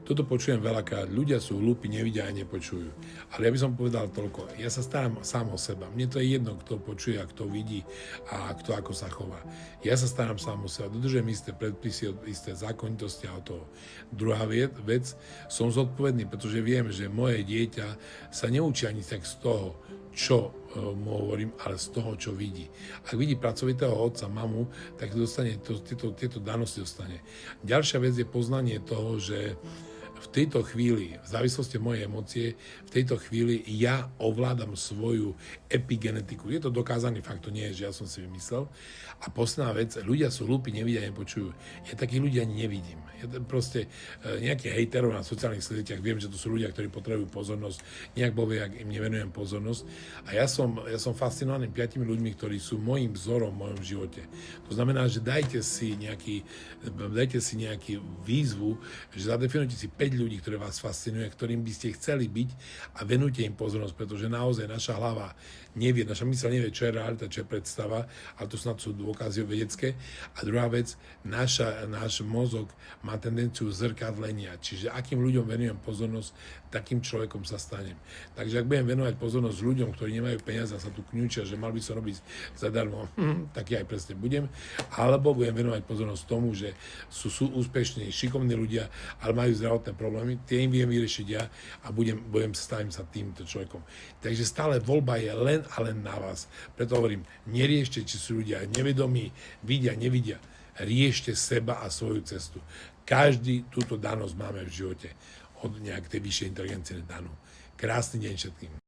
Toto počujem veľakrát. Ľudia sú hlúpi, nevidia a nepočujú. Ale ja by som povedal toľko. Ja sa starám sám o seba. Mne to je jedno, kto počuje a kto vidí a kto ako sa chová. Ja sa starám sám o seba. Dodržujem isté predpisy, isté zákonitosti a toho. Druhá vec, som zodpovedný, pretože viem, že moje dieťa sa neučí ani tak z toho, čo mu hovorím, ale z toho, čo vidí. Ak vidí pracovitého otca, mamu, tak dostane tieto danosti dostane. Ďalšia vec je poznanie toho, že v tejto chvíli, v závislosti od mojej emócie, v tejto chvíli ja ovládam svoju epigenetiku. Je to dokázaný fakt, to nie je, že ja som si vymyslel. A posledná vec, ľudia sú hlúpi, nevidia, nepočujú. Ja takých ľudí ani nevidím. Ja proste nejakých hejterov na sociálnych sieťach, viem, že to sú ľudia, ktorí potrebujú pozornosť, nejak bovie, ak im nevenujem pozornosť. A ja som fascinovaný 5 ľuďmi, ktorí sú môjim vzorom v mojom živote. To znamená, že dajte si nejaký výzvu, že zadefinujte si 5 ľudí, ktoré vás fascinuje, ktorým by ste chceli byť a venujte im pozornosť, pretože naozaj naša hlava nevie, naša myseľ nevie, čo je realita, čo je predstava, ale to snad sú dôkazy vedecké. A druhá vec, náš mozog má tendenciu zrkadlenia, čiže akým ľuďom venujem pozornosť, takým človekom sa stanem. Takže ak budem venovať pozornosť ľuďom, ktorí nemajú peniaze a sa tu kňučia, že mal by som robiť zadarmo, tak ja aj presne budem, alebo budem venovať pozornosť tomu, že sú úspešní, šikovní ľudia, ale majú zdravotné problémy, tie im viem vyriešiť ja a stavím sa týmto človekom. Takže stále voľba je len a len na vás. Preto hovorím, neriešte, či sú ľudia nevedomí, vidia, nevidia. Riešte seba a svoju cestu. Každý túto danosť máme v živote od nejakej vyššej inteligencie danú. Krásny deň všetkým.